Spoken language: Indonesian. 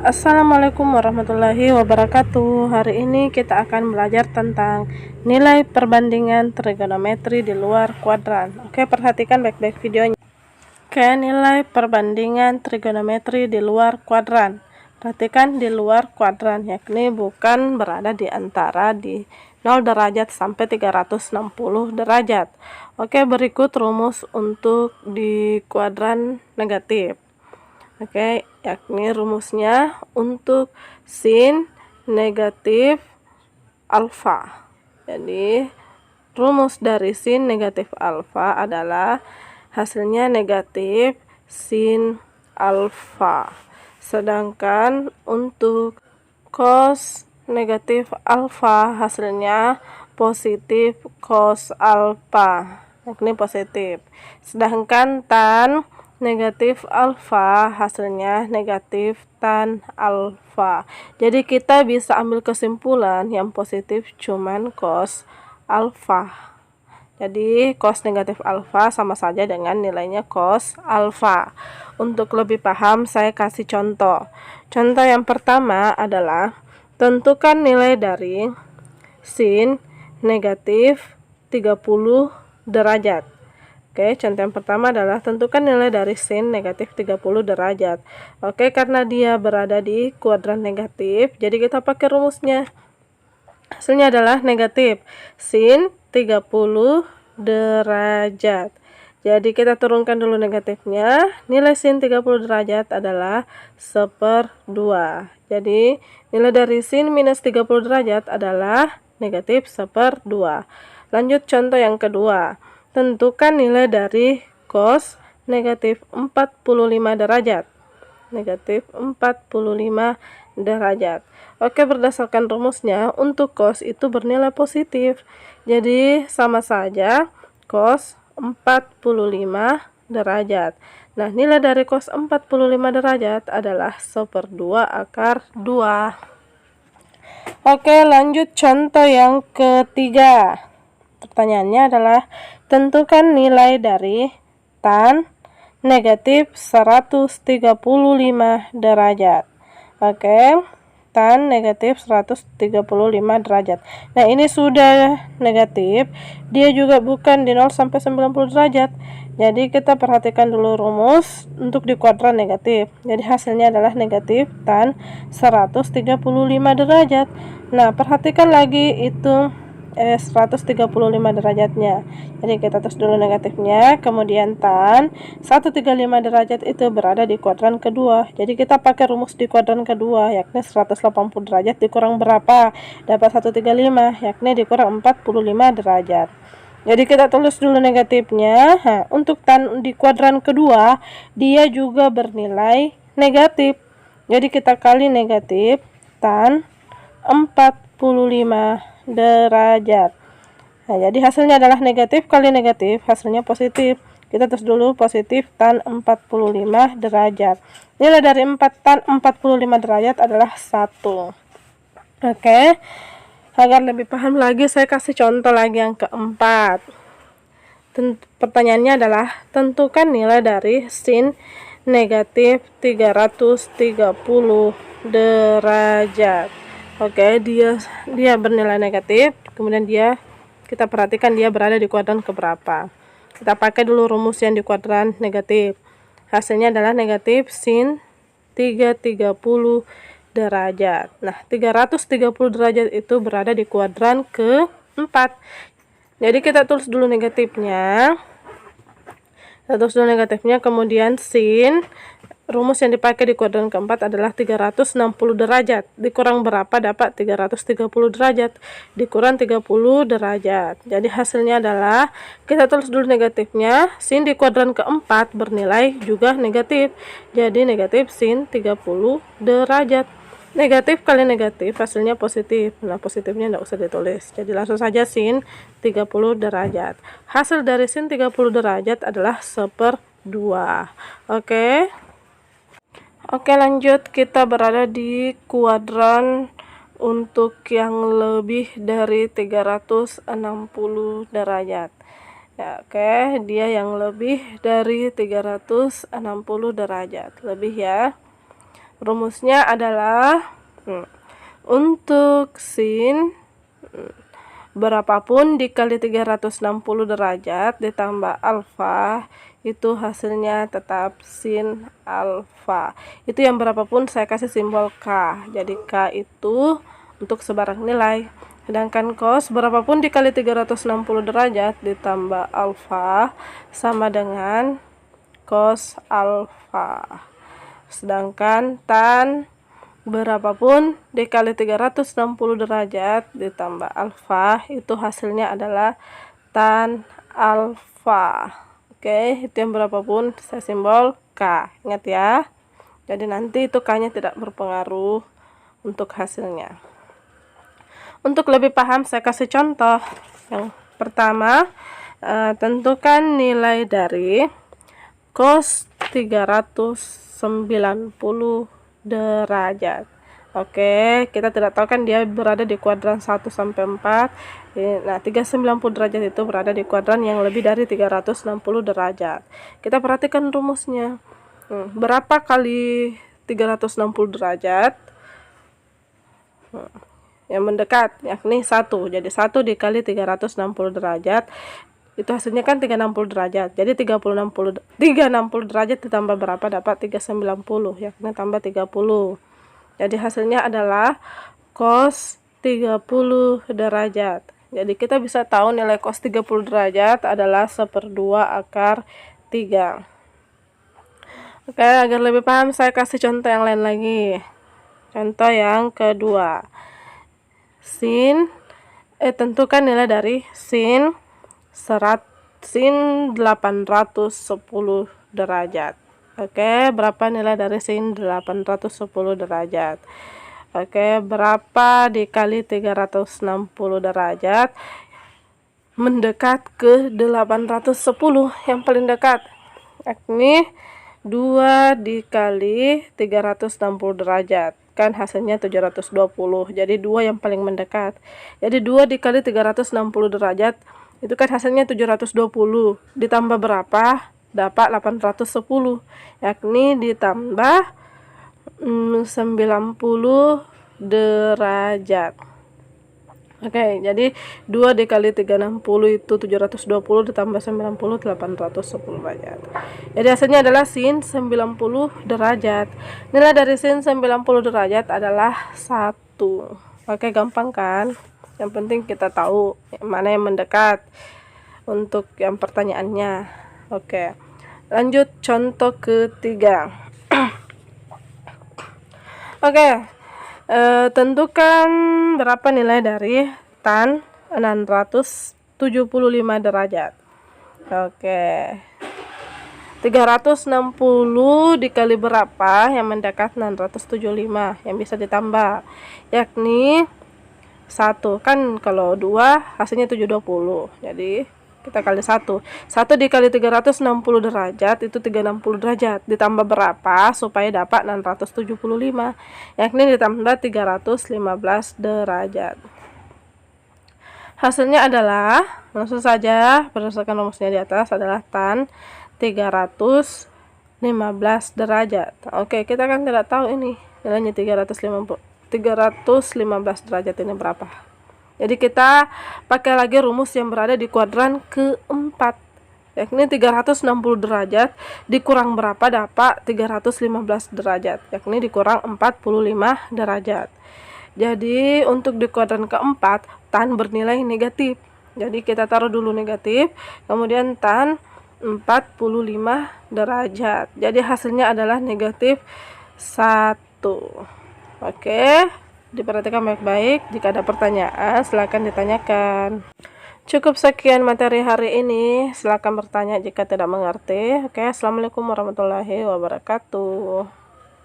Assalamualaikum warahmatullahi wabarakatuh. Hari ini kita akan belajar tentang nilai perbandingan trigonometri di luar kuadran. Oke, perhatikan baik-baik videonya. Oke, nilai perbandingan trigonometri di luar kuadran. Perhatikan di luar kuadran, yakni bukan berada di antara di 0 derajat sampai 360 derajat. Oke, berikut rumus untuk di kuadran negatif. Oke, yakni rumusnya untuk sin negatif alfa. Jadi, rumus dari sin negatif alfa adalah hasilnya negatif sin alfa. Sedangkan untuk cos negatif alfa hasilnya positif cos alfa, yakni positif. Sedangkan tan negatif alfa hasilnya negatif tan alfa. Jadi kita bisa ambil kesimpulan yang positif cuman cos alfa. Jadi cos negatif alfa sama saja dengan nilainya cos alfa. Untuk lebih paham saya kasih contoh. Contoh yang pertama adalah tentukan nilai dari sin negatif 30 derajat. Oke, contoh yang pertama adalah tentukan nilai dari sin negatif 30 derajat. Oke, karena dia berada di kuadran negatif, jadi kita pakai rumusnya. Hasilnya adalah negatif sin 30 derajat. Jadi kita turunkan dulu negatifnya. Nilai sin 30 derajat adalah 1/2. Jadi nilai dari sin minus 30 derajat adalah negatif 1/2. Lanjut contoh yang kedua. Tentukan nilai dari cos negatif 45 derajat. Negatif 45 derajat. Oke, berdasarkan rumusnya, untuk cos itu bernilai positif. Jadi, sama saja cos 45 derajat. Nah, nilai dari cos 45 derajat adalah 1/2 akar 2. Oke, lanjut contoh yang ketiga. Pertanyaannya adalah tentukan nilai dari tan negatif 135 derajat. Oke, tan negatif 135 derajat. Nah, ini sudah negatif. Dia juga bukan di 0 sampai 90 derajat. Jadi kita perhatikan dulu rumus untuk di kuadran negatif. Jadi hasilnya adalah negatif tan 135 derajat. Nah, perhatikan lagi itu 135 derajatnya. Jadi kita tulis dulu negatifnya, kemudian tan 135 derajat itu berada di kuadran kedua. Jadi kita pakai rumus di kuadran kedua, yakni 180 derajat dikurang berapa? Dapat 135, yakni dikurang 45 derajat. Jadi kita tulis dulu negatifnya. Nah, untuk tan di kuadran kedua, dia juga bernilai negatif. Jadi kita kali negatif tan 45 derajat. Nah, jadi hasilnya adalah negatif kali negatif, hasilnya positif. Kita tulis dulu positif tan 45 derajat. Nilai dari tan 45 derajat adalah 1. Oke. Agar lebih paham lagi, saya kasih contoh lagi yang keempat. Pertanyaannya adalah tentukan nilai dari sin negatif 330 derajat. Oke, dia bernilai negatif, kemudian kita perhatikan dia berada di kuadran keberapa. Kita pakai dulu rumus yang di kuadran negatif. Hasilnya adalah negatif sin 330 derajat. Nah, 330 derajat itu berada di kuadran keempat. Jadi kita tulis dulu negatifnya. Kemudian sin, rumus yang dipakai di kuadran keempat adalah 360 derajat. Dikurang berapa? Dapat 330 derajat. Dikurang 30 derajat. Jadi hasilnya adalah, kita tulis dulu negatifnya. Sin di kuadran keempat bernilai juga negatif. Jadi negatif sin 30 derajat. Negatif kali negatif hasilnya positif. Nah, positifnya tidak usah ditulis. Jadi langsung saja sin 30 derajat. Hasil dari sin 30 derajat adalah 1/2. Oke. Oke, lanjut. Kita berada di kuadran untuk yang lebih dari 360 derajat. Ya, oke, dia yang lebih dari 360 derajat. Lebih ya. Rumusnya adalah untuk sin berapapun dikali 360 derajat ditambah alfa, itu hasilnya tetap sin alfa. Itu yang berapapun saya kasih simbol K. Jadi K itu untuk sebarang nilai. Sedangkan cos berapapun dikali 360 derajat ditambah alfa sama dengan cos alfa. Sedangkan tan berapapun dikali 360 derajat ditambah alfa, itu hasilnya adalah tan alfa. Oke, itu yang berapapun saya simbol K. Ingat ya. Jadi nanti itu K-nya tidak berpengaruh untuk hasilnya. Untuk lebih paham saya kasih contoh. Yang pertama, tentukan nilai dari cos 390 derajat. Oke, kita tidak tahu kan dia berada di kuadran 1 sampai 4. Nah, 390 derajat itu berada di kuadran yang lebih dari 360 derajat. Kita perhatikan rumusnya. Berapa kali 360 derajat? Yang mendekat, yakni 1. Jadi 1 dikali 360 derajat itu hasilnya kan 360 derajat. Jadi 360 derajat ditambah berapa dapat 390, yakni tambah 30. Jadi hasilnya adalah cos 30 derajat. Jadi kita bisa tahu nilai cos 30 derajat adalah 1/2 akar 3. Oke, agar lebih paham saya kasih contoh yang lain lagi. Contoh yang kedua. Tentukan nilai dari sin 810 derajat. Oke, berapa nilai dari sin 810 derajat? Oke, berapa dikali 360 derajat mendekat ke 810 yang paling dekat? Yakni 2 dikali 360 derajat. Kan hasilnya 720. Jadi 2 yang paling mendekat. Jadi 2 dikali 360 derajat itu kan hasilnya 720. Ditambah berapa? Dapat 810. Yakni ditambah 90 derajat. Oke, jadi 2 dikali 360 itu 720 ditambah 90 810 derajat. Jadi hasilnya adalah sin 90 derajat. Nilai dari sin 90 derajat adalah 1. Oke, gampang kan? Yang penting kita tahu mana yang mendekat untuk yang pertanyaannya. Oke, lanjut contoh ketiga. Oke, tentukan berapa nilai dari tan 675 derajat. Oke, 360 dikali berapa yang mendekat 675 yang bisa ditambah, yakni 1. Kan kalau 2 hasilnya 720. Jadi kita kali 1. 1 dikali 360 derajat itu 360 derajat. Ditambah berapa supaya dapat 675? Yakni ditambah 315 derajat. Hasilnya adalah, langsung saja berdasarkan rumusnya di atas, adalah tan 315 derajat. Oke, kita kan tidak tahu ini nilainya 315 derajat ini berapa. Jadi kita pakai lagi rumus yang berada di kuadran keempat, yakni 360 derajat dikurang berapa dapat 315 derajat, yakni dikurang 45 derajat. Jadi untuk di kuadran keempat tan bernilai negatif. Jadi kita taruh dulu negatif, kemudian tan 45 derajat. Jadi hasilnya adalah negatif 1. Oke, diperhatikan baik-baik. Jika ada pertanyaan, silakan ditanyakan. Cukup sekian materi hari ini. Silakan bertanya jika tidak mengerti. Oke, assalamualaikum warahmatullahi wabarakatuh.